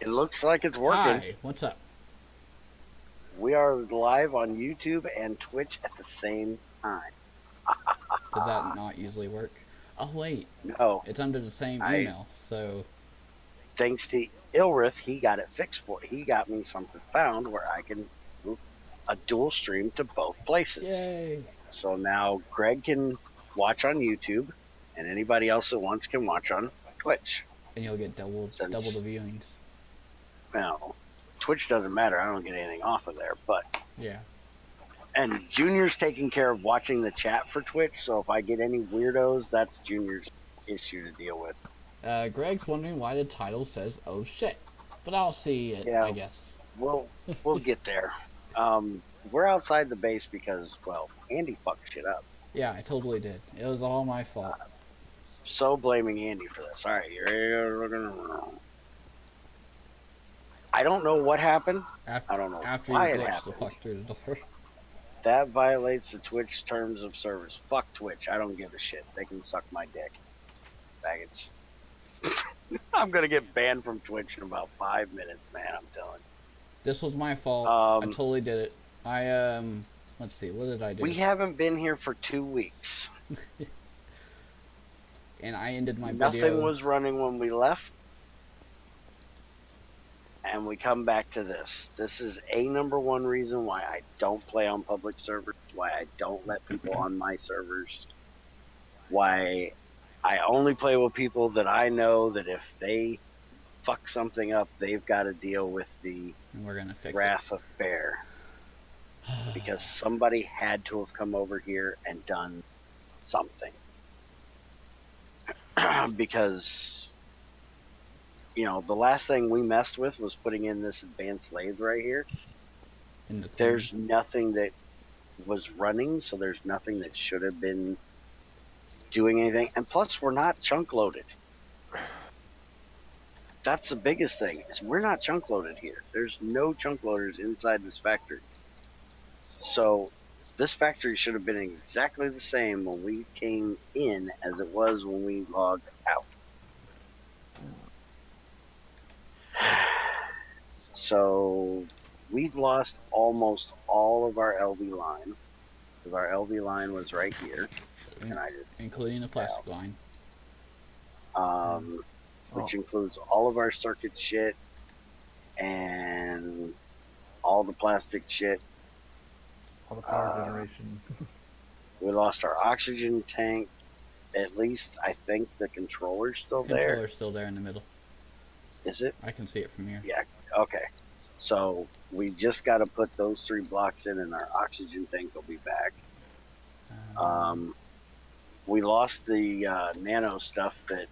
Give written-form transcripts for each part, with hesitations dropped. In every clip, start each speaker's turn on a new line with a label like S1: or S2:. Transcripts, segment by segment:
S1: It looks like it's working.
S2: Hi, what's up?
S1: We are live on YouTube and Twitch at the same time.
S2: Does that not usually work? Oh wait,
S1: No,
S2: it's under the same
S1: I
S2: email, so
S1: thanks to Ilrith, he got it fixed for. He got me something found where I can do a dual stream to both places.
S2: yay!
S1: So now Greg can watch on YouTube, and anybody else that wants can watch on Twitch.
S2: And you'll get double the
S1: Since
S2: viewings.
S1: well, Twitch doesn't matter. I don't get anything off of there, but
S2: Yeah.
S1: and Junior's taking care of watching the chat for Twitch. So if I get any weirdos, that's Junior's issue to deal with.
S2: Greg's wondering why the title says "Oh shit," but I'll see it,
S1: Yeah,
S2: I guess.
S1: we'll get there. We're outside the base because well, Andy fucked shit up.
S2: Yeah, I totally did. It was all my fault.
S1: So blaming Andy for this. All right, I don't know what happened. I don't know
S2: After you
S1: why it
S2: glitched the
S1: happened.
S2: fuck through the door.
S1: That violates the Twitch terms of service. Fuck Twitch. I don't give a shit. They can suck my dick. Faggots. I'm gonna get banned from Twitch in about 5 minutes, man. I'm telling
S2: This was my fault. I
S1: you.
S2: totally did it. Let's see, what did I do?
S1: We haven't been here for 2 weeks.
S2: And I ended my
S1: Nothing
S2: video.
S1: was running when we left. And we come back to this. This is a number one reason why I don't play on public servers, why I don't let people on my servers, why I only play with people that I know that if they fuck something up, they've got to deal with the
S2: And we're gonna fix
S1: wrath of bear.
S2: it.
S1: Because somebody had to have come over here and done something. Because, you know, the last thing we messed with was putting in this advanced lathe right here. There's nothing that was running, so there's nothing that should have been doing anything. And plus, we're not chunk loaded. That's the biggest thing, is we're not chunk loaded here. There's no chunk loaders inside this factory. So this factory should have been exactly the same when we came in as it was when we logged out. So we've lost almost all of our LV line, because our LV line was right here, and I just
S2: including the plastic line.
S1: which includes all of our circuit shit and all the plastic shit.
S3: All the power generation.
S1: We lost our oxygen tank. At least I think the controller's still there.
S2: Controller's still there in the middle.
S1: Is it?
S2: I can see it from here.
S1: Yeah. Okay. So we just got to put those 3 blocks in, and our oxygen tank will be back. We lost the nano stuff that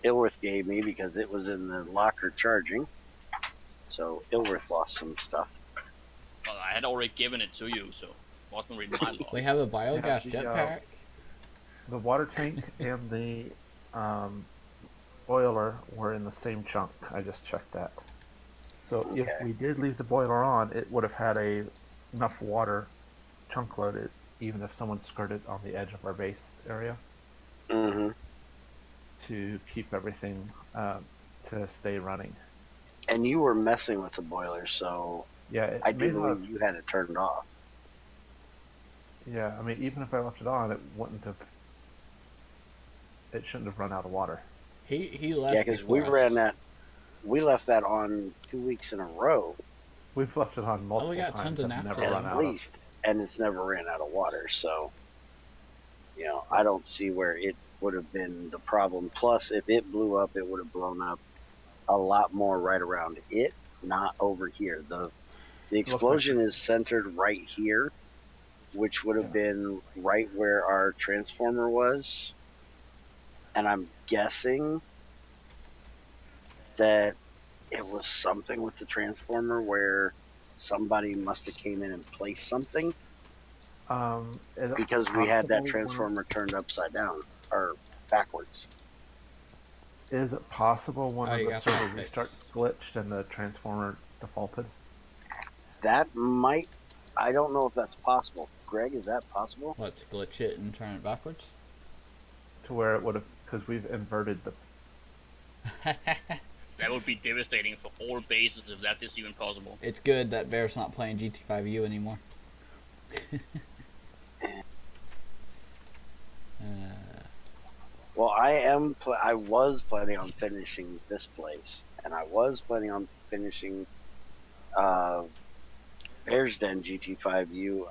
S1: Ilworth gave me because it was in the locker charging. So Ilworth lost some stuff.
S4: Well, I had already given it to you, so it wasn't really my loss.
S2: We have a biogas jetpack.
S3: The water tank and the boiler were in the same chunk. I just checked that. So
S1: Okay.
S3: if we did leave the boiler on, it would have had enough water chunk loaded, even if someone skirted on the edge of our base area,
S1: Mm-hmm.
S3: to keep everything to stay running.
S1: And you were messing with the boiler, so
S3: Yeah,
S1: I do believe you had it turned off.
S3: Yeah, I mean, even if I left it on, it wouldn't have. It shouldn't have run out of water.
S2: He left.
S1: Yeah, because we ran that. We left that on 2 weeks in a row.
S3: We've left it on multiple
S2: got
S3: times
S2: tons of
S3: and
S2: naphtha.
S3: never run
S1: At
S3: out.
S1: least, and it's never ran out of water. So, you know, I don't see where it would have been the problem. Plus, if it blew up, it would have blown up a lot more right around it, not over here. The explosion is centered right here, which would have been right where our transformer was. And I'm guessing that it was something with the transformer where somebody must have came in and placed something, because we had that transformer turned upside down or backwards.
S3: Is it possible one of the
S2: got
S3: server
S2: that
S3: restarts glitched and the transformer defaulted?
S1: That might. I don't know if that's possible. Greg, is that possible?
S2: Let's glitch it and turn it backwards.
S3: To where it would have, because we've inverted the.
S4: That would be devastating for all bases if that is even possible.
S2: It's good that Bear's not playing GT5U anymore.
S1: Well, I was planning on finishing this place, and I was planning on finishing Bears Den GT5U.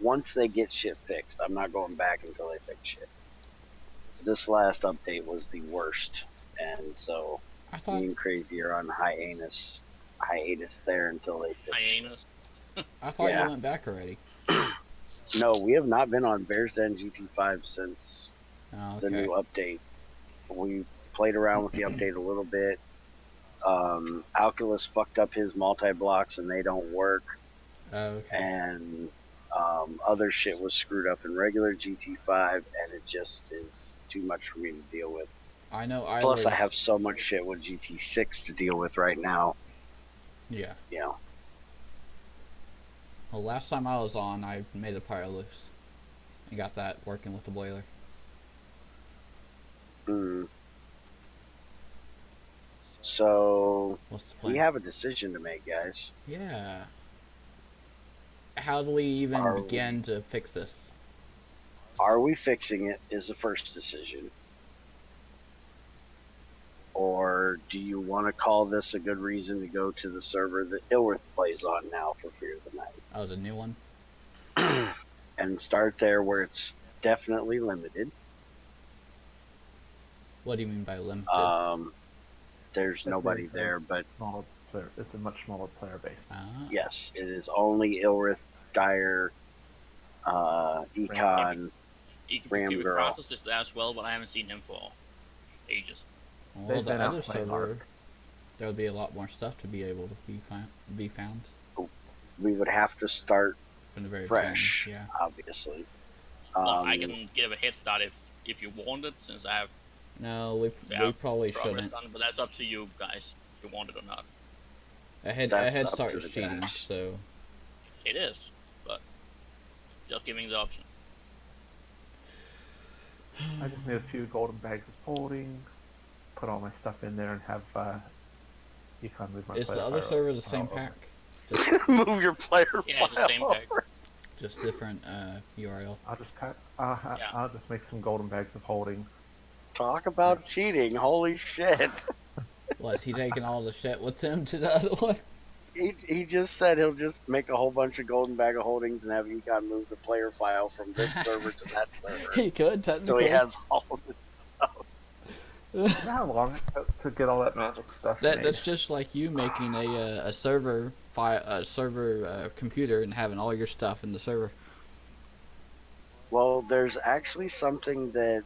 S1: Once they get shit fixed, I'm not going back until they fix shit. This last update was the worst, and so
S2: I thought
S1: me and Crazy are on hiatus there until they fix shit.
S4: Hyenas.
S1: Yeah.
S2: you went back already.
S1: No, we have not been on Bears Den GT5 since
S2: Oh,
S1: the
S2: okay.
S1: new update. We played around with the update a little bit. Alculus fucked up his multi-blocks and they don't work.
S2: Oh, okay.
S1: And other shit was screwed up in regular GT5, and it just is too much for me to deal with.
S2: I know.
S1: Plus, I have so much shit with GT6 to deal with right now.
S2: Yeah.
S1: You know.
S2: Well, last time I was on, I made a pyro loose. and got that working with the boiler.
S1: So
S2: What's the plan?
S1: we have a decision to make, guys.
S2: Yeah. How do we even begin to fix this?
S1: Are we fixing it is the first decision. Or do you want to call this a good reason to go to the server that Ilworth plays on now for Fear of the Night?
S2: Oh, the new one?
S1: And start there where it's definitely limited.
S2: What do you mean by limited?
S1: There's nobody there, but
S3: Smaller player. It's a much smaller player base.
S1: yes, it is only Ilworth, Dire, Econ. Ram Girl.
S4: Kratos is there as well, but I haven't seen him for ages.
S2: Well,
S3: They've
S2: the
S3: been
S2: other
S3: out playing
S2: server,
S3: hard.
S2: there would be a lot more stuff to be able to be found
S1: We would have to start
S2: from the very
S1: fresh,
S2: beginning.
S1: obviously.
S4: Well, I can give a head start if you want it, since I have
S2: Yeah. No, we probably
S4: progress
S2: shouldn't.
S4: done, but that's up to you guys if you want it or not.
S2: A head
S1: That's up
S2: start
S1: to
S2: is
S1: the
S2: cheating,
S1: guys.
S2: so
S4: It is, but just giving the option.
S3: I just need a few golden bags of holding, put all my stuff in there, and have Econ move my
S2: is
S3: player
S2: the other
S3: file
S2: server the same
S3: over.
S2: pack? Just,
S1: Move your player
S4: Yeah, it's the
S1: file
S4: same tag.
S1: over.
S2: just different URL.
S3: I'll just I'll just make some golden bags of holding.
S1: Talk about cheating. Holy shit.
S2: What, is he taking all the shit with him to the other one?
S1: He just said he'll just make a whole bunch of golden bag of holdings and have Econ move the player file from this server to that server.
S2: He could,
S1: So
S2: technically.
S1: he has all of this.
S3: You know how long it took to get all that magic stuff made?
S2: That's just like you making a server computer and having all your stuff in the server.
S1: Well, there's actually something that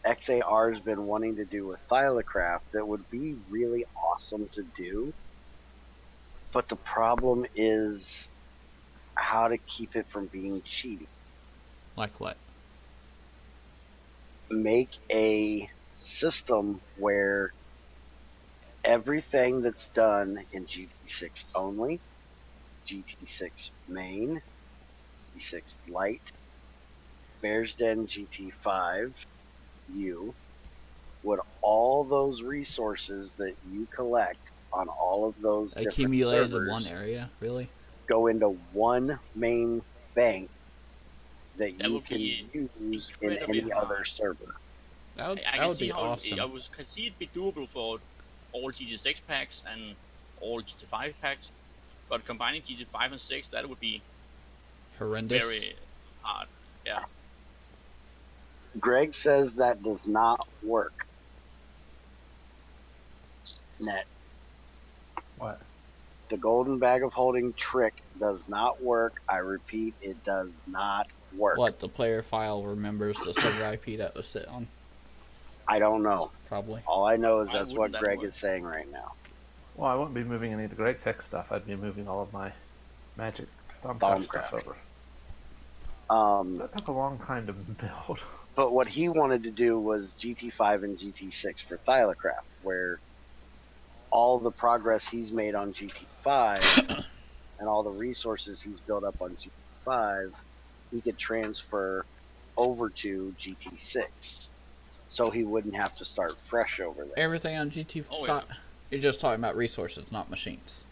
S1: XAR has been wanting to do with Thylacraft that would be really awesome to do. But the problem is how to keep it from being cheating.
S2: Like what?
S1: Make a system where everything that's done in GT6 only, GT6 main, GT6 light, Bears Den GT5, would all those resources that you collect on all of those different
S2: Accumulated in
S1: servers
S2: one area, really?
S1: go into one main bank that
S4: That
S1: you
S4: would
S1: can
S4: be
S1: use in
S4: incredibly
S1: any
S4: hard.
S1: other server.
S2: That would,
S4: I
S2: that
S4: can
S2: would
S4: see
S2: be
S4: how
S2: awesome.
S4: can see it be doable for all GT6 packs and all GT5 packs, but combining GT5 and 6, that would be
S2: Horrendous.
S4: very hard. Yeah,
S1: Greg says that does not work. Net.
S3: What?
S1: The golden bag of holding trick does not work. I repeat, it does not work.
S2: What, the player file remembers the server IP that was set on?
S1: I don't know.
S2: Probably.
S1: All I know is
S4: Why
S1: that's what
S4: wouldn't that
S1: Greg
S4: work?
S1: is saying right now.
S3: Well, I wouldn't be moving any of the Great Tech stuff. I'd be moving all of my magic Stormcraft
S1: Stormcraft.
S3: stuff over.
S1: Um,
S3: That took a long time to build.
S1: but what he wanted to do was GT5 and GT6 for Thylacraft, where all the progress he's made on GT5 and all the resources he's built up on GT5, he could transfer over to GT6. so he wouldn't have to start fresh over there.
S2: Everything on GT5.
S4: Oh, yeah.
S2: You're just talking about resources, not machines.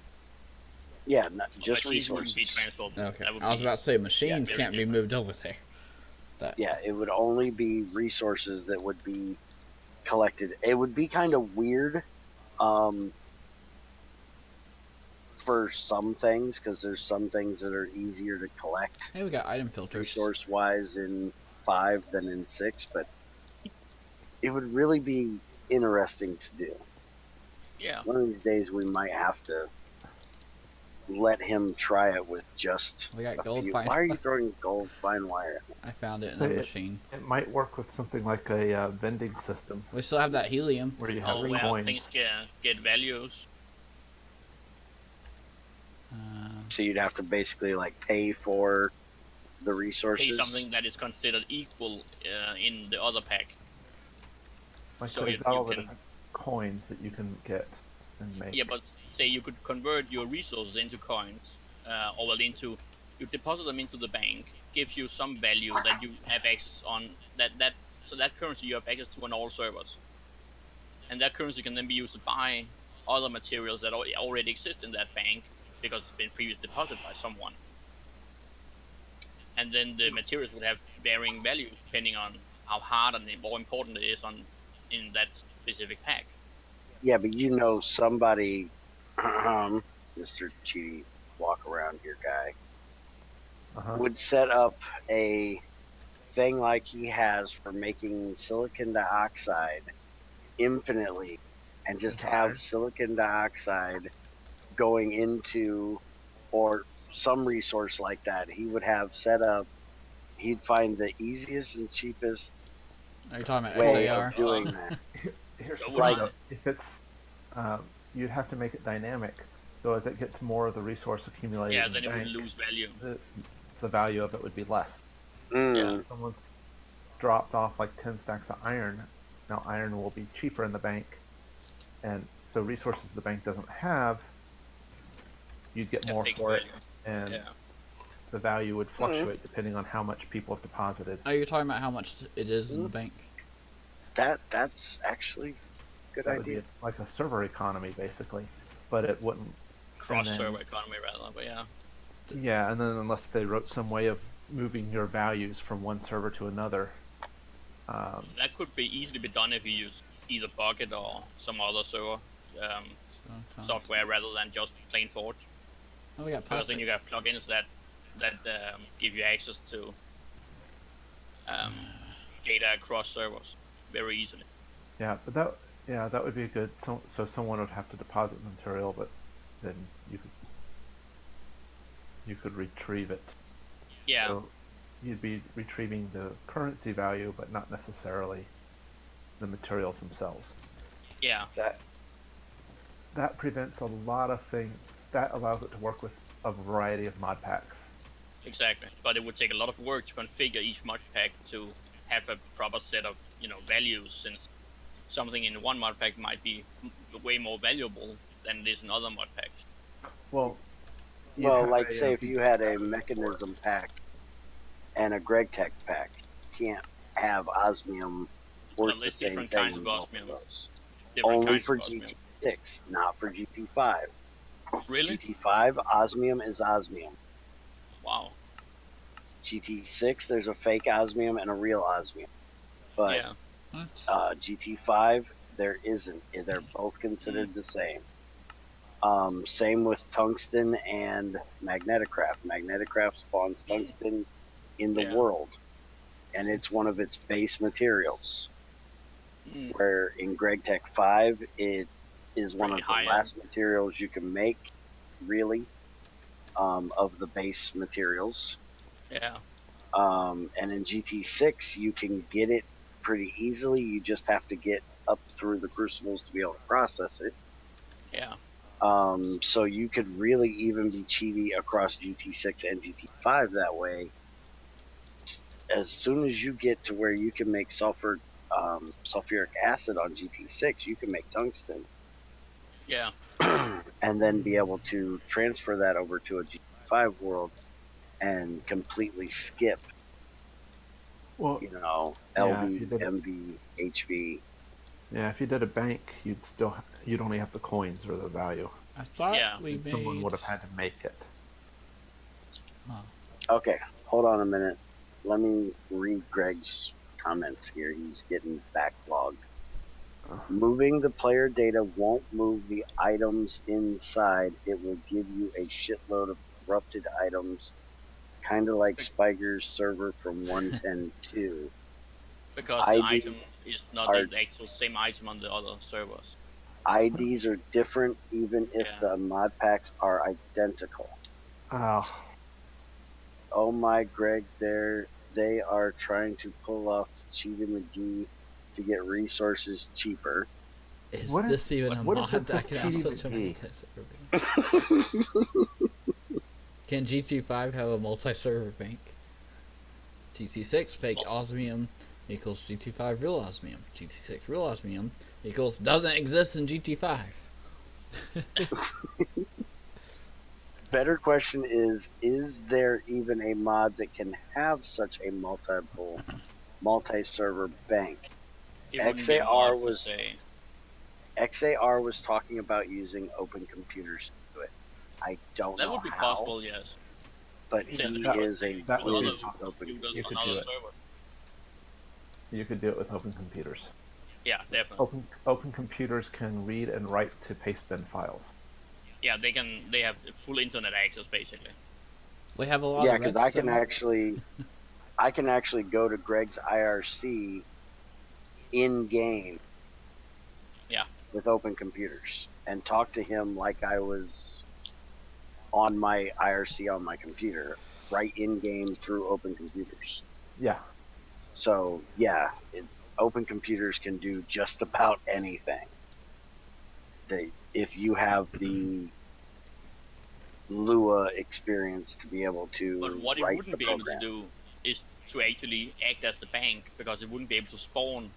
S1: Yeah, not, just
S4: Machines wouldn't be
S1: resources.
S4: transferred.
S2: Okay.
S4: That would
S2: I was
S4: be-
S2: about to say machines
S4: very
S2: can't be
S4: different.
S2: moved over there.
S1: Yeah, it would only be resources that would be collected. It would be kind of weird for some things, because there's some things that are easier to collect
S2: Hey, we got item filters.
S1: resource wise in 5 than in 6, but it would really be interesting to do.
S4: Yeah.
S1: One of these days we might have to let him try it with just
S2: We got
S1: a
S2: gold
S1: few.
S2: fine.
S1: Why are you throwing gold fine wire?
S2: I found it in
S3: Say
S2: a
S3: it-
S2: machine.
S3: It might work with something like a vending system
S2: We still have that helium.
S3: where you have
S4: Oh, where
S3: coins.
S4: things get values.
S1: So you'd have to basically like pay for the
S4: Pay
S1: resources.
S4: something that is considered equal in the other pack.
S3: Like
S4: so
S3: they've
S4: you-
S3: got
S4: you
S3: all the
S4: can-
S3: different coins that you can get and make.
S4: Yeah, but say you could convert your resources into coins, or well, you deposit them into the bank, gives you some value that you have access on so that currency you have access to on all servers, and that currency can then be used to buy other materials that already exist in that bank because it's been previously deposited by someone. And then the materials would have varying values depending on how hard and more important it is in that specific pack.
S1: Yeah, but you know somebody, Mr. Cheaty walk around here guy,
S3: Uh-huh.
S1: would set up a thing like he has for making silicon dioxide infinitely, and just
S3: Into
S1: have
S3: iron.
S1: silicon dioxide going into, or some resource like that. He would have set up. He'd find the easiest and cheapest
S2: Are you talking about
S1: way
S2: SAR?
S1: of doing that.
S3: Here's
S4: So
S3: the
S4: would
S3: thing,
S1: I.
S3: though. If it's, you'd have to make it dynamic. So as it gets more of the resource accumulated
S4: Yeah,
S3: in
S4: then
S3: the
S4: it would
S3: bank,
S4: lose value.
S3: the value of it would be less.
S1: Mm,
S3: If someone's dropped off like 10 stacks of iron, now iron will be cheaper in the bank, and so resources the bank doesn't have, you'd get
S4: A
S3: more
S4: fixed
S3: for it,
S4: value.
S3: and
S4: Yeah.
S3: the value would fluctuate depending on how much people have deposited.
S2: Oh, you're talking about how much it is in the bank?
S1: that's actually a good
S3: That would be
S1: idea.
S3: like a server economy, basically, but it wouldn't.
S4: Cross
S3: then-
S4: server economy rather, but yeah.
S3: Yeah, and then unless they wrote some way of moving your values from one server to another.
S4: That could be easily be done if you use either Bucket or some other server software rather than just plain Forge.
S2: Oh, we got
S4: Because then
S2: plastic.
S4: you got plugins that give you access to data across servers very easily.
S3: Yeah, but that would be a good. So someone would have to deposit the material, but then you could retrieve it.
S4: Yeah,
S3: So you'd be retrieving the currency value, but not necessarily the materials themselves.
S4: yeah,
S3: That prevents a lot of things. That allows it to work with a variety of mod packs.
S4: exactly. But it would take a lot of work to configure each mod pack to have a proper set of values, since something in one mod pack might be way more valuable than it is in other mod packs.
S3: Well, you'd
S1: Well,
S3: have
S1: like
S3: a,
S1: say if you had a mechanism pack and a Greg Tech pack, you can't have osmium worth the
S4: there's
S1: same
S4: different
S1: thing
S4: kinds
S1: in
S4: of
S1: both
S4: osmium.
S1: of those.
S4: Different
S1: Only
S4: kinds
S1: for
S4: of osmium.
S1: GT6, not for GT5.
S4: Really?
S1: GT5 osmium is osmium.
S4: Wow.
S1: GT6 there's a fake osmium and a real osmium, but
S4: Yeah.
S2: What?
S1: GT5 there isn't. They're both considered the same. Same with tungsten and Magneticraft. Magneticraft spawns tungsten in the
S4: Yeah.
S1: world, and it's one of its base materials.
S4: Mm.
S1: Where in Greg Tech 5, it is one
S4: Pretty
S1: of the
S4: high
S1: last materials you can make, really, of the base materials.
S4: Yeah.
S1: And in GT6, you can get it pretty easily. You just have to get up through the crucibles to be able to process it.
S4: Yeah.
S1: So you could really even be cheaty across GT6 and GT5 that way. As soon as you get to where you can make sulfuric acid on GT6, you can make tungsten,
S4: Yeah.
S1: and then be able to transfer that over to a GT5 world and completely skip
S3: Well,
S1: you know,
S3: Yeah,
S1: LV,
S3: if you did it-
S1: MV, HV.
S3: yeah, if you did a bank, you'd only have the coins or the value.
S2: I thought
S4: Yeah.
S2: we
S3: Someone
S2: made.
S3: would have had to make it.
S1: Okay, hold on a minute. Let me read Greg's comments here. He's getting backlogged. Moving the player data won't move the items inside. It will give you a shitload of corrupted items, kind of like Spiger's server from 110.2.
S4: Because the
S1: ID
S4: item is not
S1: are-
S4: the actual same item on the other servers.
S1: IDs are different even if
S4: Yeah.
S1: the mod packs are identical.
S3: Oh,
S1: Oh my, Greg, they are trying to pull off Cheetah McGee to get resources cheaper.
S2: Is
S3: What is-
S2: this even a
S3: what is
S2: mod
S3: this
S2: that
S3: with
S2: can have
S3: TD
S2: such a
S3: McGee?
S2: multi-server bank? Can GT5 have a multi-server bank? GT6 fake osmium equals GT5 real osmium. GT6 real osmium equals doesn't exist in GT5.
S1: Better question is there even a mod that can have such a multi-server bank?
S4: It wouldn't be a
S1: XAR
S4: mod per
S1: was-
S4: se.
S1: XAR was talking about using open computers to do it. I don't
S4: That
S1: know
S4: would be
S1: how,
S4: possible, yes.
S1: but he
S4: Since
S1: is a
S3: that
S4: With
S3: would be
S1: whiz
S4: other
S1: with open
S4: computers
S3: you
S4: on
S3: could
S4: other
S3: do it.
S4: servers.
S3: You could do it with open computers.
S4: Yeah, definitely.
S3: Open computers can read and write to pastebin files.
S4: Yeah, they have full internet access basically.
S2: We have a lot
S1: Yeah,
S2: of
S1: because I can actually go to Greg's IRC in game.
S4: Yeah.
S1: With open computers and talk to him like I was on my IRC on my computer, right in game through open computers.
S3: Yeah.
S1: So yeah, open computers can do just about anything. If you have the Lua experience to be able to
S4: But what it
S1: write
S4: wouldn't
S1: the
S4: be able to
S1: program.
S4: do is to actually act as the bank because it wouldn't be able to spawn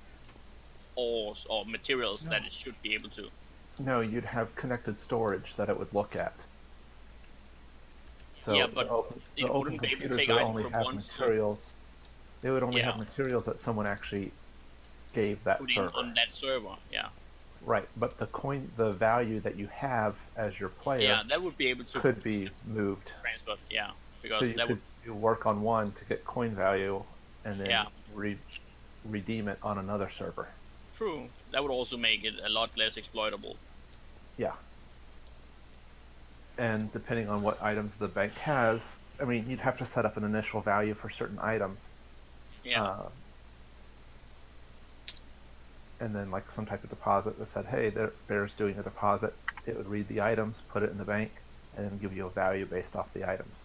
S4: ores or materials that it should be able to.
S3: No, you'd have connected storage that it would look at. So
S4: Yeah, but
S3: the
S4: it
S3: open
S4: wouldn't be able to
S3: computers
S4: take
S3: would
S4: items
S3: only
S4: from
S3: have
S4: one
S3: materials. They would only have
S4: Yeah.
S3: materials that someone actually gave that
S4: put in
S3: server.
S4: on that server. Yeah.
S3: Right, but the value that you have as your player
S4: Yeah, that would be able to
S3: could be moved.
S4: transfer. Yeah,
S3: So
S4: because
S3: you
S4: that
S3: could
S4: would.
S3: do work on one to get coin value, and then
S4: Yeah.
S3: redeem it on another server.
S4: True. That would also make it a lot less exploitable.
S3: Yeah. And depending on what items the bank has, I mean, you'd have to set up an initial value for certain items.
S4: Yeah.
S3: And then like some type of deposit that said, hey, Bear's doing a deposit. It would read the items, put it in the bank, and then give you a value based off the items.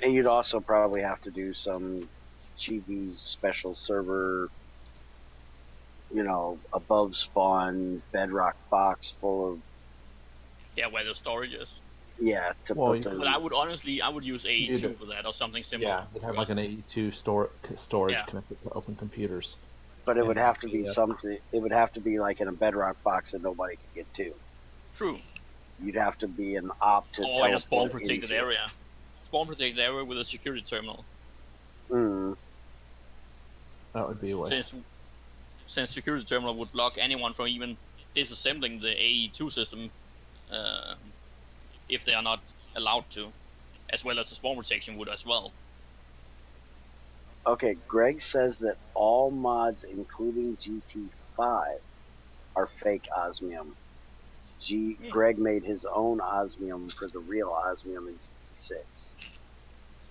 S1: And you'd also probably have to do some Chibi's special server, above spawn bedrock box full of
S4: Yeah, where the storage is.
S1: to
S3: Well,
S1: put
S4: But
S1: the
S4: I would use AE2
S3: You'd-
S4: for that or something similar.
S5: Yeah, it'd have like an
S4: because-
S5: AE2 storage
S4: Yeah.
S5: connected to open computers.
S1: but it would
S5: and
S1: have to be
S5: yeah.
S1: something. It would have to be like in a bedrock box that nobody could get to.
S4: True.
S1: You'd have to be an op to
S4: Or in a spawn
S1: teleport
S4: protected
S1: into.
S4: area. Spawn protected area with a security terminal.
S1: Mm.
S5: That would be a way.
S4: Since security terminal would block anyone from even disassembling the AE2 system, if they are not allowed to, as well as the spawn protection would as well.
S1: Okay, Greg says that all mods, including GT5, are fake osmium. Greg made his own osmium for the real osmium in GT6.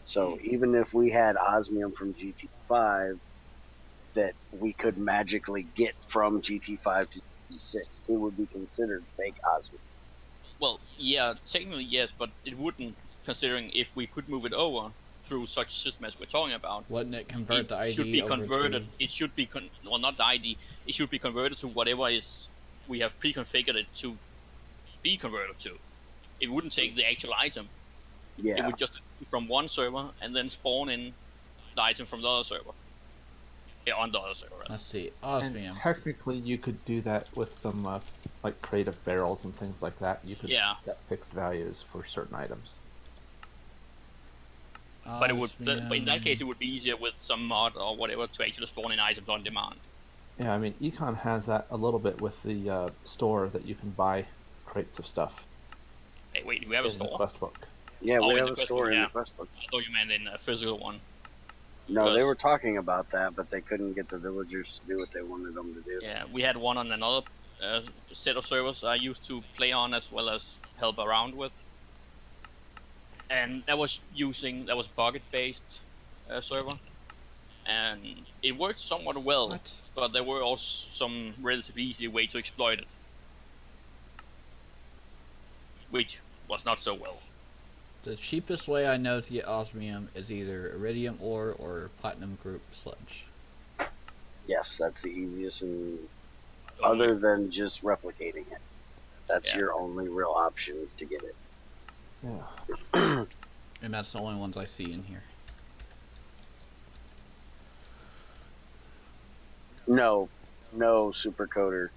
S1: So even if we had osmium from GT5 that we could magically get from GT5 to GT6, it would be considered fake osmium.
S4: Well, yeah, technically yes, but it wouldn't, considering if we could move it over through such a system as we're talking about.
S2: Wouldn't it convert
S4: It
S2: the ID
S4: should be
S2: over
S4: converted.
S2: to?
S4: It should be not the ID. It should be converted to whatever is we have pre-configured it to be converted to. It wouldn't take the actual item. It
S1: Yeah.
S4: would just from one server and then spawn in the item from the other server. Yeah, on the other server. rather.
S2: Let's see,
S5: And
S2: osmium.
S5: technically, you could do that with some like creative barrels and things like that. You could
S4: Yeah.
S5: set fixed values for certain items.
S4: But it would, but in that case,
S2: Osmium.
S4: it would be easier with some mod or whatever to actually spawn in items on demand.
S5: Yeah, I mean, Econ has that a little bit with the store that you can buy crates of stuff
S4: Hey, wait, we have a
S5: in the
S4: store?
S5: quest book.
S1: Yeah,
S4: Oh,
S1: we
S4: in
S1: have
S4: the
S1: a
S4: quest
S1: store
S4: book,
S1: in
S4: yeah.
S1: the quest book.
S4: I thought you meant in a physical one.
S1: No, they
S4: Because-
S1: were talking about that, but they couldn't get the villagers to do what they wanted them to do.
S4: Yeah, we had one on another set of servers I used to play on as well as help around with, and that was bucket based server, and it worked somewhat well.
S2: What?
S4: But there were also some relatively easy way to exploit it, which was not so well.
S2: The cheapest way I know to get osmium is either iridium ore or platinum group sludge.
S1: Yes, that's the easiest, and
S4: Only-
S1: other than just replicating it, that's
S4: Yeah.
S1: your only real options to get it.
S5: Yeah.
S2: And that's the only ones I see in here.
S1: No, supercoder.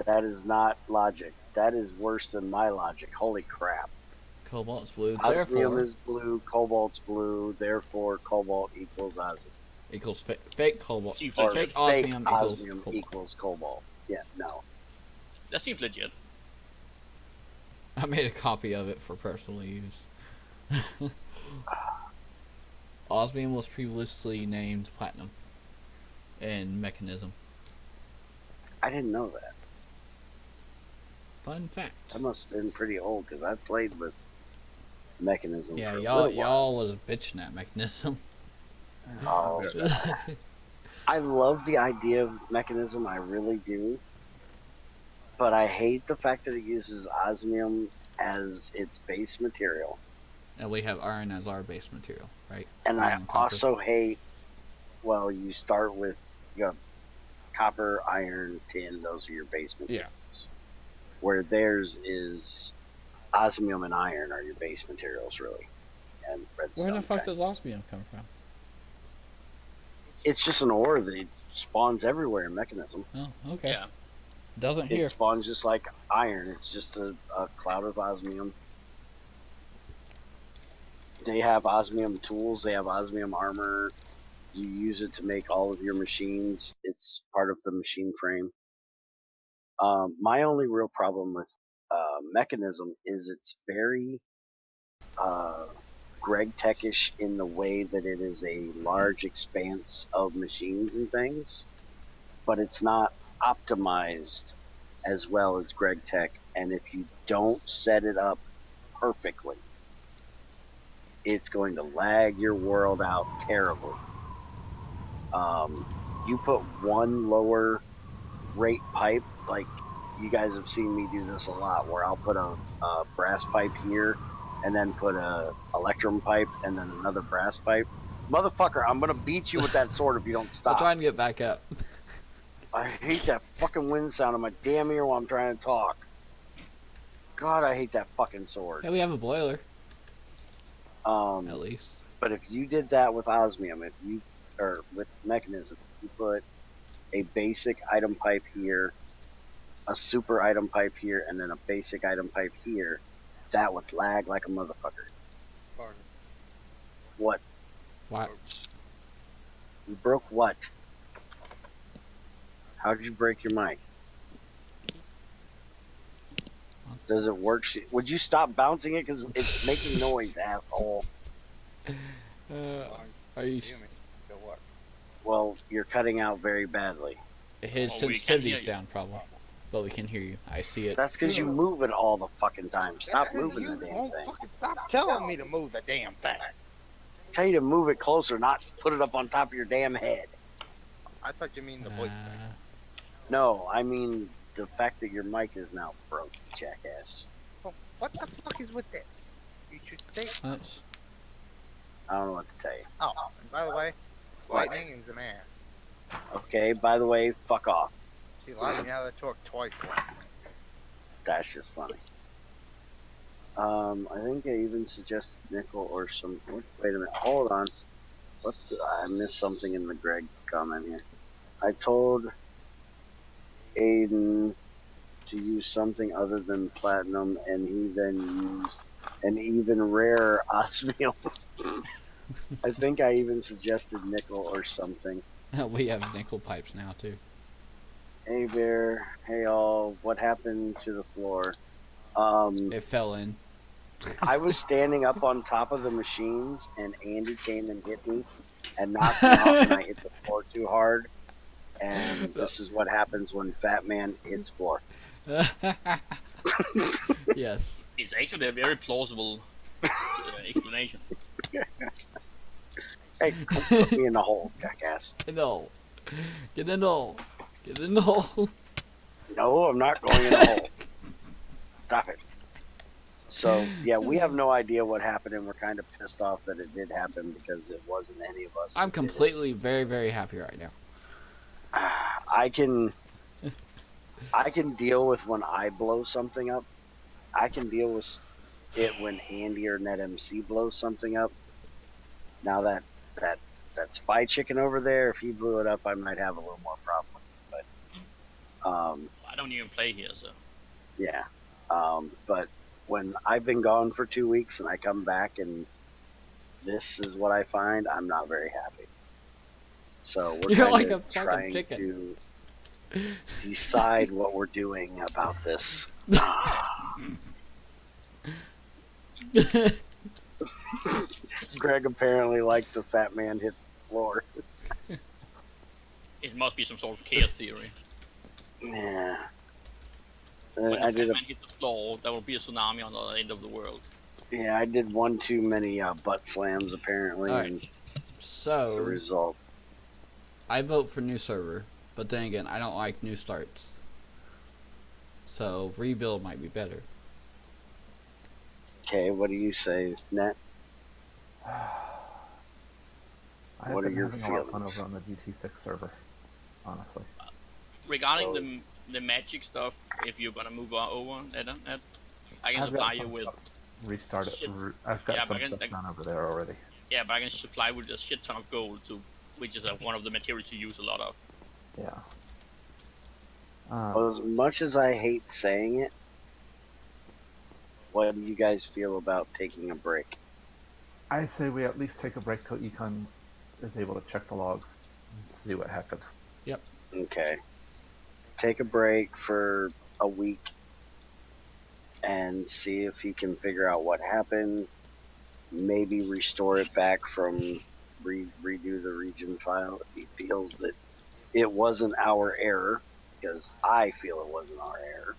S1: That is not logic. That is worse than my logic. Holy crap.
S2: Cobalt's blue,
S1: Osmium
S2: therefore
S1: is blue, cobalt's blue, therefore cobalt equals osmium.
S2: equals fake cobalt.
S4: Seems
S1: Or
S4: legit.
S2: Fake osmium equals
S1: osmium
S2: cobalt.
S1: equals cobalt. Yeah, no.
S4: That seems legit.
S2: I made a copy of it for personal use. Osmium was previously named platinum in Mechanism.
S1: I didn't know that.
S2: Fun fact.
S1: That must have been pretty old because I played with Mechanism.
S2: Yeah,
S1: for a
S2: y'all
S1: little while.
S2: y'all was bitching at Mechanism.
S1: Oh, I love the idea of Mechanism. I really do. But I hate the fact that it uses osmium as its base material.
S2: And we have iron as our base material, right?
S1: And I
S2: Iron and copper.
S1: also hate, well, you start with, you have copper, iron, tin, those are your base materials. Where theirs is osmium and iron are your base materials, really. And redstone.
S2: Where the fuck
S1: kinda.
S2: does osmium come from?
S1: It's just an ore that spawns everywhere in Mechanism.
S2: Oh, okay.
S4: Yeah.
S2: Doesn't
S1: It
S2: here.
S1: spawns just like iron. It's just a cloud of osmium. They have osmium tools. They have osmium armor. You use it to make all of your machines. It's part of the machine frame. My only real problem with Mechanism is it's very Greg Techish in the way that it is a large expanse of machines and things, but it's not optimized as well as Greg Tech. And if you don't set it up perfectly, it's going to lag your world out terribly. You put one lower rate pipe, like you guys have seen me do this a lot, where I'll put a brass pipe here and then put a electrum pipe and then another brass pipe. Motherfucker, I'm gonna beat you with that sword if you don't
S2: I'll
S1: stop.
S2: try and get back up.
S1: I hate that fucking wind sound in my damn ear while I'm trying to talk. God, I hate that fucking sword.
S2: Hey, we have a boiler,
S1: Um,
S2: at least.
S1: But if you did that with osmium, or with Mechanism, you put a basic item pipe here, a super item pipe here, and then a basic item pipe here, that would lag like a motherfucker.
S6: Pardon.
S1: What?
S2: Why?
S1: You broke what? How did you break your mic? Does it work? Would you stop bouncing it? Because it's making noise, asshole.
S2: Are you?
S6: Hear me? So what?
S1: Well, you're cutting out very badly.
S2: His
S4: Oh, we can't hear
S2: sensitivity's
S4: you.
S2: down, probably. But we can hear you. I see it.
S1: That's because you move it all the fucking time. Stop
S6: That's 'cause
S1: moving
S6: you
S1: the damn
S6: won't
S1: thing.
S6: fucking stop telling me to move the damn thing.
S1: Tell you to move it closer, not put it up on top of your damn head.
S6: I thought you mean the voice thing.
S1: No, I mean the fact that your mic is now broke, jackass.
S6: Oh, what the fuck is with this? You should think.
S2: That's
S1: I don't know what to tell you.
S6: Oh, and by the way,
S1: What?
S6: Lightning is the man.
S1: Okay, by the way, fuck off.
S6: She locked me out of the truck twice last night.
S1: That's just funny. I think I even suggested nickel or some. Wait a minute, hold on. I missed something in the Greg comment here. I told Aiden to use something other than platinum, and he then used an even rarer osmium. I think I even suggested nickel or something.
S2: We have nickel pipes now too.
S1: Hey Bear, hey all, what happened to the floor?
S2: It fell in.
S1: I was standing up on top of the machines and Andy came and hit me and knocked me off and I hit the floor too hard. And this is what happens when Fat Man hits floor.
S2: Yes.
S4: It's actually a very plausible explanation.
S1: Hey, put me in the hole, jackass.
S2: No. Get in the hole. Get in the hole.
S1: No, I'm not going in the hole. Stop it. So, yeah, we have no idea what happened, and we're kind of pissed off that it did happen because it wasn't any of us.
S2: I'm
S1: that did it.
S2: completely very, very happy right now.
S1: I can deal with when I blow something up. I can deal with it when Andy or NetMC blows something up. Now that spy chicken over there, if he blew it up, I might have a little more problem with it. But
S4: I don't even play here, so.
S1: yeah. But when I've been gone for 2 weeks and I come back and this is what I find, I'm not very happy. So we're
S2: You're
S1: kind
S2: like a
S1: of
S2: fucking
S1: trying
S2: chicken.
S1: to decide what we're doing about this. Greg apparently liked the Fat Man hit the floor.
S4: It must be some sort of chaos theory.
S1: Yeah.
S4: When
S1: I
S4: the
S1: did
S4: Fat Man hit the floor, there will be a tsunami on the end of the world.
S1: I did one too many butt slams apparently,
S2: Alright.
S1: and that's the
S2: So,
S1: result.
S2: I vote for new server, but then again, I don't like new starts. So, rebuild might be better.
S1: Okay, what do you say, Net?
S3: I've
S1: What are
S3: been
S1: your
S3: having a lot of fun
S1: feelings?
S3: over on the GT6 server, honestly.
S4: Regarding
S1: So-
S4: the magic stuff, if you're gonna move over, Ed, I can
S3: I've
S4: supply
S3: got
S4: you
S3: some
S4: with
S3: stuff restarted.
S4: Shit.
S3: I've got
S4: Yeah,
S3: some
S4: but I
S3: stuff
S4: can-
S3: done over there already.
S4: but I can supply with a shit ton of gold too, which is one of the materials you use a lot of.
S3: Yeah.
S1: Well, as much as I hate saying it, what do you guys feel about taking a break?
S3: I say we at least take a break till Econ is able to check the logs and see what happened.
S1: Okay. Take a break for a week and see if he can figure out what happened. Maybe restore it back from redo the region file if he feels that it wasn't our error, because I feel it wasn't our error.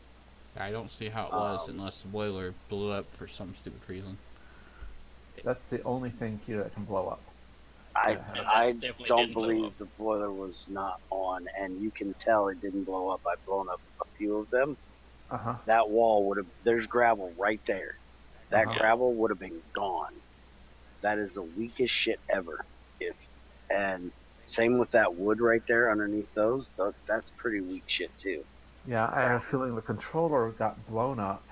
S2: I don't see how it was
S1: Um,
S2: unless the boiler blew up for some stupid reason.
S3: That's the only thing here that can blow up.
S1: I
S3: Yeah,
S1: I
S4: definitely
S1: don't
S4: didn't blow
S1: believe
S4: up.
S1: the boiler was not on, and you can tell it didn't blow up. I've blown up a few of them.
S3: Uh-huh.
S1: That wall would have. There's gravel right there. That
S3: Uh-huh.
S1: gravel would have been gone. That is the weakest shit ever. And same with that wood right there underneath those. That's pretty weak shit too.
S3: Yeah, I have a feeling the controller got blown up,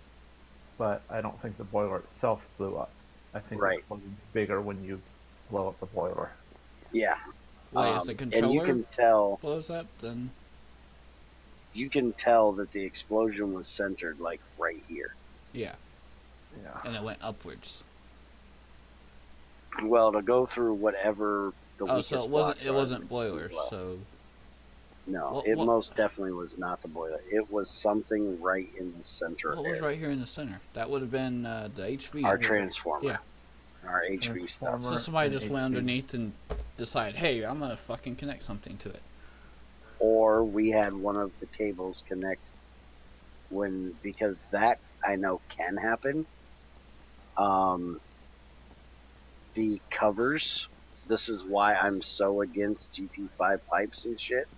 S3: but I don't think the boiler itself blew up. I think
S1: Right.
S3: it's getting bigger when you blow up the boiler.
S1: Yeah.
S2: Wait, if the
S1: And you
S2: controller
S1: can tell.
S2: blows up, then
S1: You can tell that the explosion was centered like right here.
S2: yeah,
S3: Yeah.
S2: and it went upwards.
S1: Well, to go through whatever the
S2: Oh,
S1: weakest
S2: so
S1: blocks
S2: it
S1: are,
S2: wasn't boiler.
S1: well,
S2: So
S1: No,
S2: What-
S1: it
S2: what-
S1: most definitely was not the boiler. It was something right in the center
S2: what was
S1: area.
S2: right here in the center? That would have been the HV.
S1: Our transformer.
S2: Yeah.
S1: Our HV stuff.
S3: Transformer.
S2: So somebody
S3: and
S2: just went
S3: HV.
S2: underneath and decided, hey, I'm gonna fucking connect something to it.
S1: Or we had one of the cables connect because that I know can happen. The covers, this is why I'm so against GT5 pipes and shit.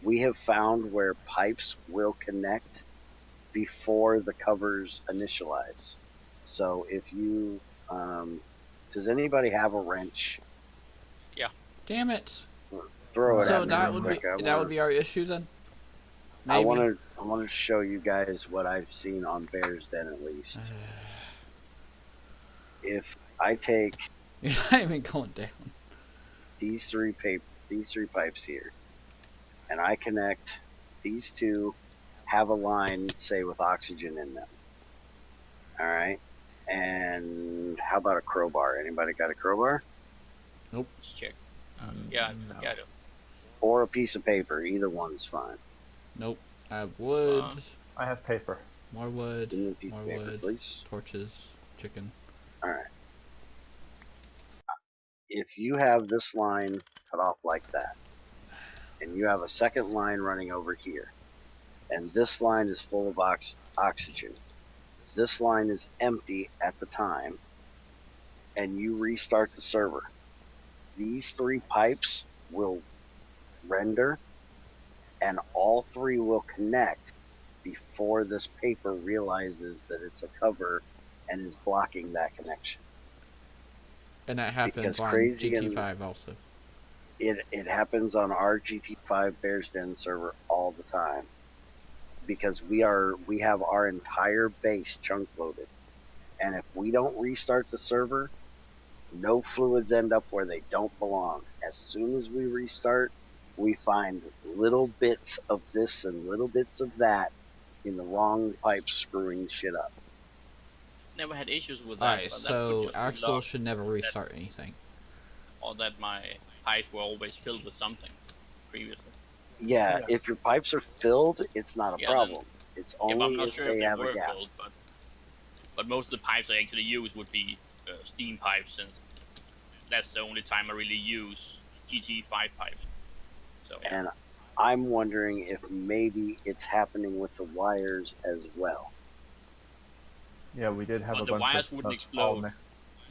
S1: We have found where pipes will connect before the covers initialize. So if you, does anybody have a wrench?
S2: Damn it!
S1: Throw it
S2: So
S1: at me
S2: that
S1: real
S2: would be
S1: quick.
S2: that would be our issue then.
S1: I
S2: Maybe.
S1: want to show you guys what I've seen on Bear's Den at least. If I take
S2: You're not even going down.
S1: these three pipes here, and I connect these two, have a line, say, with oxygen in them. All right. And how about a crowbar? Anybody got a crowbar?
S2: Nope.
S4: Let's check. Yeah,
S3: No.
S4: yeah, I do.
S1: Or a piece of paper. Either one's fine.
S2: Nope. I have wood,
S3: I have paper.
S2: more wood,
S1: Give me a piece
S2: more
S1: of paper,
S2: wood,
S1: please.
S2: torches, chicken.
S1: All right. If you have this line cut off like that, and you have a second line running over here, and this line is full of oxygen, this line is empty at the time, and you restart the server, these three pipes will render, and all three will connect before this paper realizes that it's a cover and is blocking that connection.
S2: And that happens
S1: Because
S2: on
S1: crazy
S2: GT5 also.
S1: It happens on our GT5 Bears Den server all the time, because we have our entire base chunk loaded, and if we don't restart the server, no fluids end up where they don't belong. As soon as we restart, we find little bits of this and little bits of that in the wrong pipes, screwing shit up.
S4: Never had issues with that.
S2: Alright,
S4: but that
S2: so
S4: could just be
S2: Axel
S4: luck,
S2: should never restart anything.
S4: or that my pipes were always filled with something previously.
S1: Yeah,
S3: Yeah.
S1: if your pipes are filled, it's not a
S4: Yeah,
S1: problem. It's
S4: Yeah, but I'm
S1: only
S4: not
S1: if
S4: sure
S1: they
S4: if they
S1: have
S4: were
S1: a gap.
S4: filled, but most of the pipes I actually use would be steam pipes, since that's the only time I really use GT5 pipes. So yeah.
S1: And I'm wondering if maybe it's happening with the wires as well.
S3: Yeah, we did have
S4: But
S3: a
S4: the
S3: bunch
S4: wires
S3: of
S4: wouldn't
S3: all
S4: explode.
S3: next-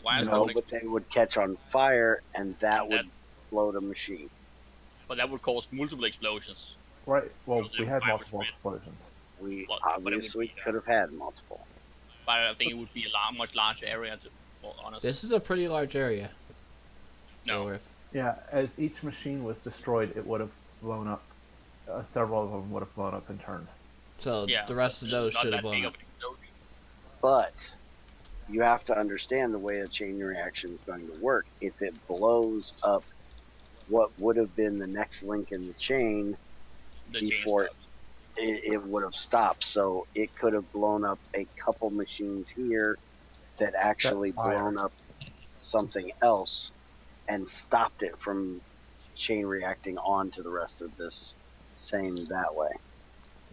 S4: Wires
S1: No,
S4: would
S1: but they would catch on fire, and that
S4: And
S1: would
S4: that-
S1: blow the machine.
S4: but that would cause multiple explosions.
S3: Right. Well,
S4: Well,
S3: we
S4: the
S3: had
S4: fire was
S3: multiple
S4: red.
S3: explosions.
S1: We
S4: Well, but it would
S1: obviously
S4: be,
S1: could have had multiple.
S4: But I think it would be a much larger area to, well, honestly.
S2: This is a pretty large area.
S4: No.
S2: Lilith.
S3: Yeah, as each machine was destroyed, it would have blown up. Several of them would have blown up in turn.
S2: So
S4: Yeah,
S2: the rest of
S4: it's
S2: those
S4: not
S2: should have
S4: that
S2: blown
S4: big
S2: up.
S4: of an explosion.
S1: But you have to understand the way a chain reaction is going to work. If it blows up what would have been the next link in the chain,
S4: The chain
S1: Before-
S4: stops.
S1: it would have stopped. So it could have blown up a couple machines here that actually
S3: fire.
S1: blown up something else and stopped it from chain reacting on to the rest of this same that way.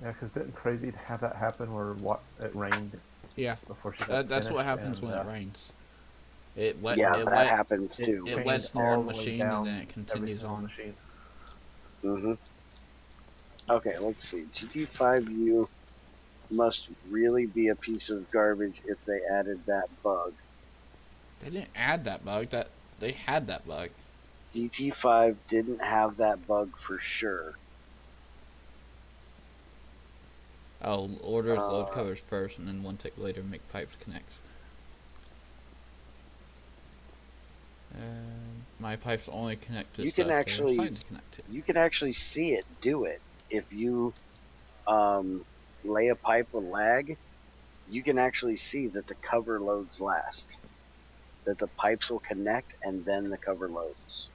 S3: Yeah, because didn't Crazy have that happen where it rained
S2: Yeah,
S3: before she got
S2: that's what
S3: finished,
S2: happens
S3: and,
S2: when it rains. It wet.
S1: Yeah,
S2: it
S1: that
S2: wet,
S1: happens
S3: it-
S1: too.
S2: It
S3: changed
S2: wets their
S3: all the way
S2: machine
S3: down
S2: and then it
S3: every
S2: continues
S3: single
S2: on.
S3: machine.
S1: Okay, let's see. GT5U must really be a piece of garbage if they added that bug.
S2: They didn't add that bug. That they had that bug.
S1: GT5 didn't have that bug for sure.
S2: Oh, orders load
S1: Uh,
S2: covers first, and then one tick later make pipes connect. My pipes only connect to
S1: You
S2: stuff
S1: can
S2: they're
S1: actually-
S2: assigned to connect to.
S1: You can actually see it do it. If you lay a pipe with lag, you can actually see that the cover loads last. That the pipes will connect and then the cover loads.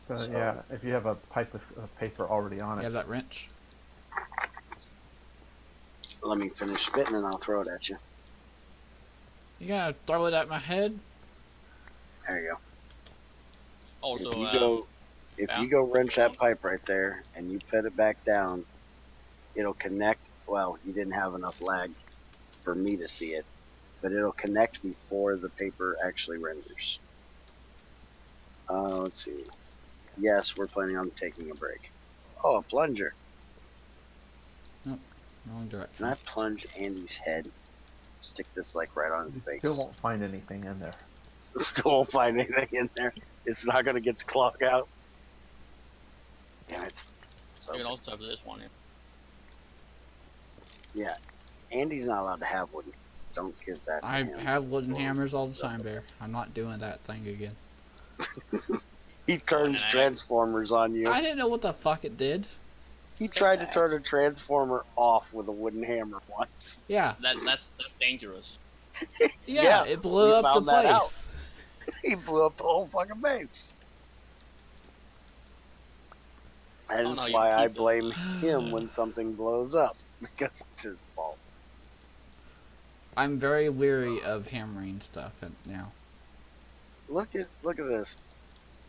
S3: So,
S1: So-
S3: yeah, if you have a pipe with paper already on
S2: You
S3: it,
S2: have that wrench?
S1: Let me finish spitting and I'll throw it at you.
S2: You gotta throw it at my head?
S1: There you go.
S4: Also,
S1: If
S4: yeah.
S1: you go wrench that pipe right there and you put it back down, it'll connect. Well, you didn't have enough lag for me to see it, but it'll connect before the paper actually renders. Let's see. Yes, we're planning on taking a break. Oh, a plunger.
S2: Wrong direction.
S1: Can I plunge Andy's head? Stick this like right on his
S3: you
S1: face.
S3: still won't find anything in there.
S1: Still won't find anything in there. It's not gonna get the clog out. Damn it. So,
S4: you can also have this one.
S1: yeah, Andy's not allowed to have one. Don't give that to
S2: I
S1: him.
S2: have wooden hammers all the time, Bear. I'm not doing that thing again.
S1: He turns
S4: Nah.
S1: Transformers on you.
S2: I didn't know what the fuck it did.
S1: He tried to turn a Transformer off with a wooden hammer once.
S2: Yeah,
S4: That's dangerous.
S2: yeah, it blew
S1: we
S2: up the
S1: found that out.
S2: place.
S1: He blew up the whole fucking base. And
S4: Oh,
S1: that's
S4: no, you
S1: why I
S4: keep it.
S1: blame him when something blows up. Because it's his fault.
S2: I'm very weary of hammering stuff now.
S1: Look at this.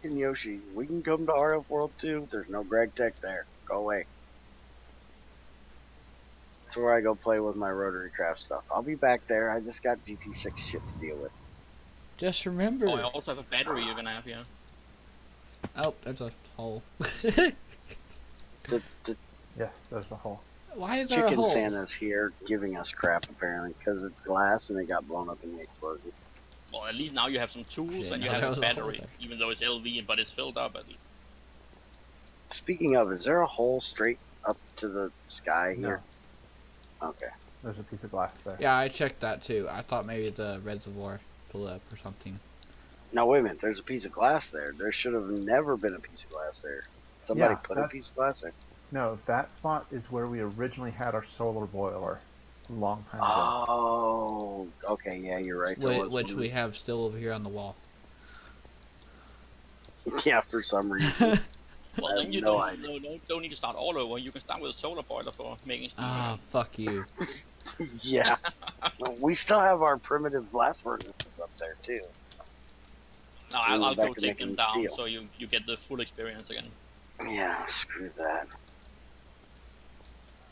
S1: fucking Yoshi, we can come to RF World too. There's no Greg Tech there. Go away. That's where I go play with my rotary craft stuff. I'll be back there. I just got GT6 shit to deal with.
S2: Just remember.
S4: Oh, I also have a battery you're gonna have here.
S2: Oh, there's a hole.
S1: The
S3: Yes, there's a hole.
S2: Why is there a
S1: Chicken
S2: hole?
S1: Santa's here giving us crap apparently because it's glass and it got blown up in the explosion.
S4: Well, at least now you have some tools
S2: Yeah,
S4: and you
S2: now
S4: have
S2: there
S4: a
S2: was a hole
S4: battery,
S2: there.
S4: even though it's LV, but it's filled up at least.
S1: Speaking of, is there a hole straight up to the sky
S3: No,
S1: here? Okay.
S3: there's a piece of glass there.
S2: Yeah, I checked that too. I thought maybe the reservoir blew up or something.
S1: Now wait a minute. There's a piece of glass there. There should have never been a piece of glass there. Somebody
S3: Yeah,
S1: put a
S3: that's-
S1: piece of glass there.
S3: No, that spot is where we originally had our solar boiler a long time ago.
S1: Oh, okay. Yeah, you're right. There was
S2: Which
S1: one.
S2: we have still over here on the wall.
S1: Yeah, for some reason.
S4: Well,
S1: I
S4: then
S1: have
S4: you
S1: no
S4: don't need to start all over. You can start with a solar boiler for making steam.
S2: Ah, fuck you.
S1: Yeah. We still have our primitive blast furnaces up there too.
S4: No,
S1: so
S4: I'll
S1: we're back
S4: go
S1: to
S4: take them
S1: making
S4: down
S1: steel.
S4: so you get the full experience again.
S1: Yeah, screw that.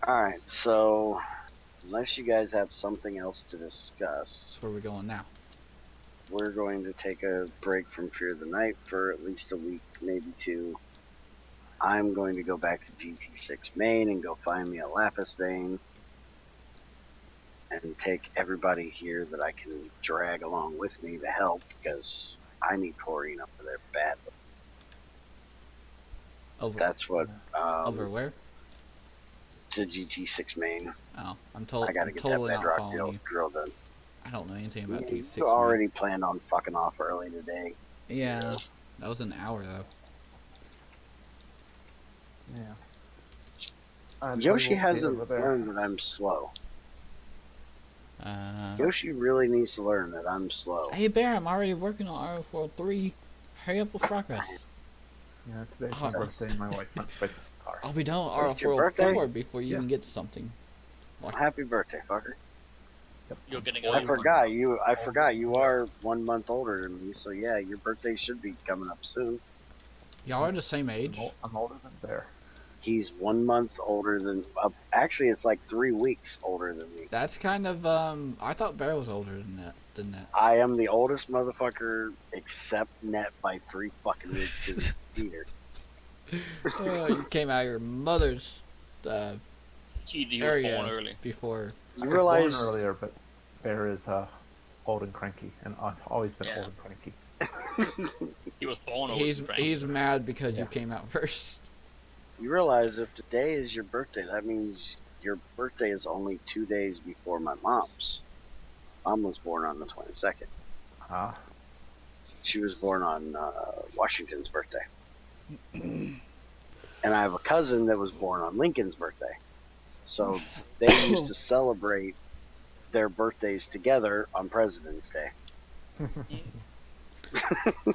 S1: Alright, so unless you guys have something else to discuss,
S2: That's where we're going now.
S1: we're going to take a break from Fear of the Night for at least a week, maybe two. I'm going to go back to GT6 main and go find me a Lapis vein and take everybody here that I can drag along with me to help because I need chlorine up there badly.
S2: Over
S1: That's what
S2: over where?
S1: to GT6 main.
S2: Oh, I'm told.
S1: I gotta
S2: I'm
S1: get
S2: totally
S1: that
S2: not
S1: bedrock
S2: following
S1: drill,
S2: you.
S1: drill done.
S2: I don't know anything about
S1: You
S2: T6.
S1: already planned on fucking off early today.
S2: Yeah, that was an hour though.
S3: Yeah. And
S1: Yoshi
S3: we will be
S1: hasn't
S3: over there.
S1: learned that I'm slow.
S2: Uh,
S1: Yoshi really needs to learn that I'm slow.
S2: hey Bear, I'm already working on RF3. Hurry up with progress.
S3: Yeah, today's
S2: Oh,
S3: my
S2: that's-
S3: birthday and my wife went to fix the car.
S2: I'll be done
S1: It's
S2: with
S1: your
S2: RF4
S1: birthday?
S2: before you
S3: Yeah.
S2: even get to something.
S1: Happy birthday, fucker!
S3: Yep.
S4: You're getting
S1: I
S4: old.
S1: forgot you. I forgot you are 1 month older than me. So yeah, your birthday should be coming up soon.
S2: Y'all are the same age.
S3: I'm older than Bear.
S1: He's 1 month older than. Actually, it's like 3 weeks older than me.
S2: That's kind of I thought Bear was older than that.
S1: I am the oldest motherfucker except Net by 3 fucking weeks because Peter.
S2: You came out of your mother's
S4: He was
S2: area
S4: born early.
S2: before.
S1: You
S3: I was
S1: realize
S3: born earlier, but Bear is old and cranky, and I've always been
S4: Yeah.
S3: old and cranky.
S4: He was born old.
S2: He's mad because you
S3: Yeah.
S2: came out first.
S1: you realize if today is your birthday, that means your birthday is only 2 days before my mom's. Mom was born on the 22nd.
S3: Ah,
S1: She was born on Washington's birthday. And I have a cousin that was born on Lincoln's birthday. So they used to celebrate their birthdays together on President's Day.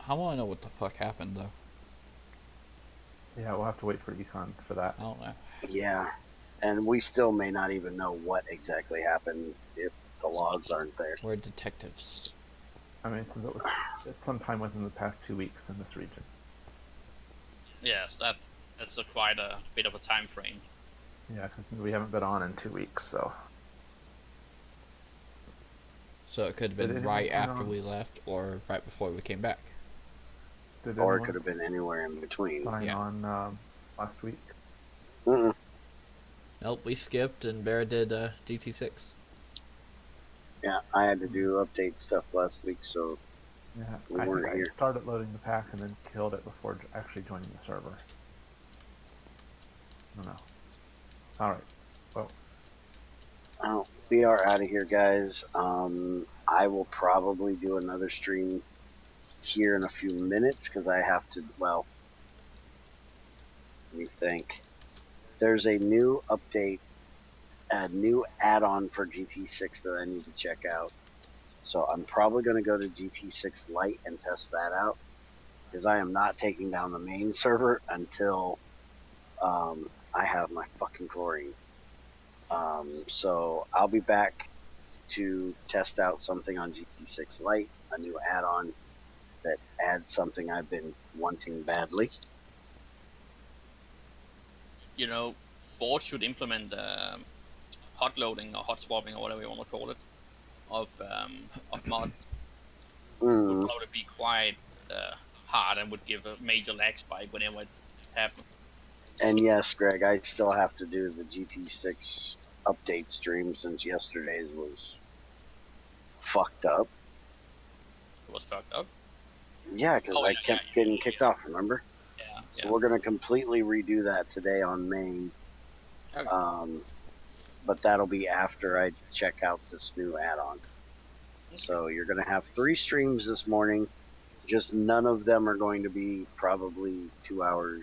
S2: I want to know what the fuck happened though.
S3: yeah, we'll have to wait for Econ for that.
S2: I don't know.
S1: Yeah. And we still may not even know what exactly happened if the logs aren't there.
S2: We're detectives.
S3: I mean, since it's sometime within the past 2 weeks in this region.
S4: Yes, that's quite a bit of a time frame.
S3: Yeah, because we haven't been on in 2 weeks, so.
S2: So it could have
S3: Did
S2: been
S3: anyone
S2: right
S3: turn
S2: after
S3: on-
S2: we left or right before we came back.
S3: Did
S1: Or it
S3: anyone
S1: could have been anywhere in between.
S3: sign
S2: Yeah.
S3: on last week?
S1: Mm-mm.
S2: Nope, we skipped and Bear did GT6.
S1: Yeah, I had to do update stuff last week, so
S3: Yeah,
S1: We
S3: I think
S1: weren't
S3: I
S1: here.
S3: started loading the pack and then killed it before actually joining the server. I don't know. Alright.
S1: oh, we are out of here, guys. I will probably do another stream here in a few minutes because I have to, well, let me think. There's a new update, a new add-on for GT6 that I need to check out. So I'm probably going to go to GT6 Lite and test that out because I am not taking down the main server until I have my fucking chlorine. So I'll be back to test out something on GT6 Lite, a new add-on, that adds something I've been wanting badly.
S4: You know, Vault should implement hot loading or hot swapping or whatever you want to call it of mod. Would
S1: Mm.
S4: probably be quite hard and would give a major lag spike whenever it happens.
S1: And yes, Greg, I still have to do the GT6 update stream since yesterday's was fucked up.
S4: It was fucked up.
S1: Yeah, because
S4: Oh,
S1: I
S4: yeah,
S1: kept
S4: yeah,
S1: getting
S4: yeah,
S1: kicked
S4: yeah.
S1: off, remember?
S4: Yeah.
S1: So
S4: yeah.
S1: we're going to completely redo that today on main.
S4: Okay.
S1: But that'll be after I check out this new add-on. So you're going to have 3 streams this morning. Just none of them are going to be probably 2 hours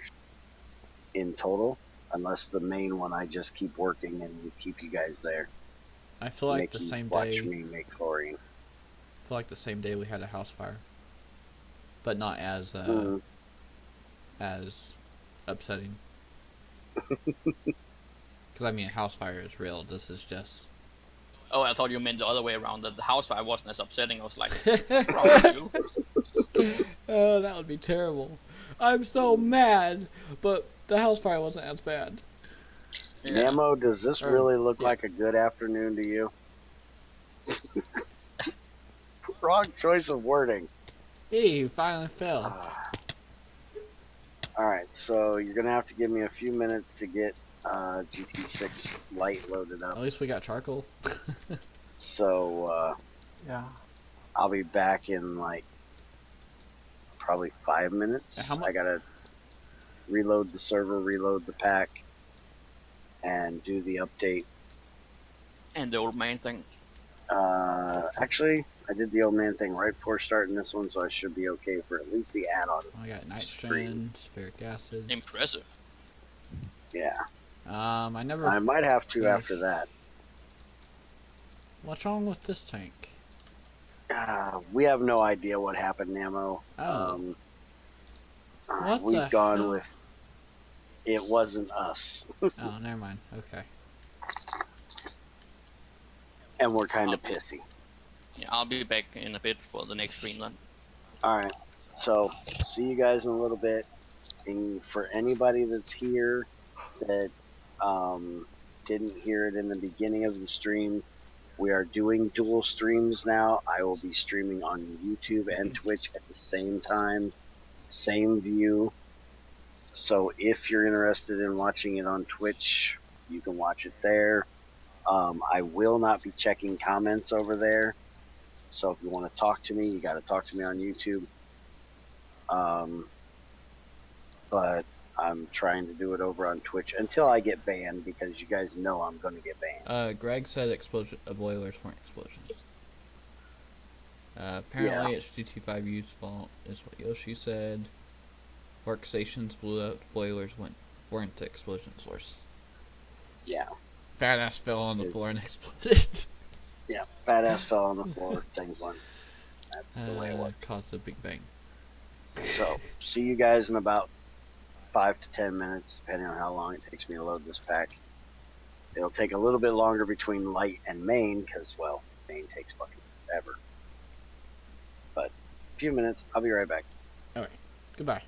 S1: in total, unless the main one I just keep working and keep you guys there.
S2: I feel like
S1: Make
S2: the
S1: you
S2: same
S1: watch
S2: day.
S1: me make chlorine.
S2: I feel like the same day we had a house fire, but not as
S1: Mm.
S2: as upsetting. Because I mean, a house fire is real. This is just.
S4: Oh, I thought you meant the other way around. That the house fire wasn't as upsetting. I was like, what's wrong with you?
S2: Oh, that would be terrible. I'm so mad, but the house fire wasn't as bad.
S4: Yeah.
S1: Nemo, does this
S2: Or-
S1: really look
S2: yeah.
S1: like a good afternoon to you? Wrong choice of wording.
S2: Hey, you finally fell.
S1: Alright, so you're going to have to give me a few minutes to get GT6 Lite loaded up.
S2: At least we got charcoal.
S1: So
S3: Yeah.
S1: I'll be back in like probably 5 minutes.
S2: How mu-
S1: I got to reload the server, reload the pack, and do the update.
S4: And the old man thing.
S1: Actually, I did the old man thing right before starting this one, so I should be okay for at least the add-on.
S2: I got
S1: Screen.
S2: nitrogen, spheric acid.
S4: Impressive.
S1: Yeah,
S2: I never.
S1: I might have to
S2: finished.
S1: after that.
S2: What's wrong with this tank?
S1: We have no idea what happened, Namo.
S2: Oh. What
S1: We've
S2: the
S1: gone
S2: hell?
S1: with it wasn't us,
S2: Oh, never mind. Okay.
S1: and we're kind of pissy.
S4: Yeah, I'll be back in a bit for the next stream then.
S1: All right, so see you guys in a little bit. And for anybody that's here that didn't hear it in the beginning of the stream, we are doing dual streams now. I will be streaming on YouTube and Twitch at the same time, same view. So if you're interested in watching it on Twitch, you can watch it there. I will not be checking comments over there. So if you want to talk to me, you got to talk to me on YouTube. But I'm trying to do it over on Twitch until I get banned, because you guys know I'm going to get banned.
S2: Greg said boilers weren't explosions. Apparently it's GT5U's fault, is what Yoshi said. Workstations blew up, boilers weren't the explosion source.
S1: Yeah.
S2: Fat ass fell on the
S1: Yes.
S2: floor and exploded.
S1: Yeah. Fat ass fell on the floor. Things went. That's the way it was.
S2: Caused a big bang.
S1: So, see you guys in about 5 to 10 minutes, depending on how long it takes me to load this pack. It'll take a little bit longer between light and main, because, well, main takes fucking forever. But, a few minutes. I'll be right back.
S2: Goodbye.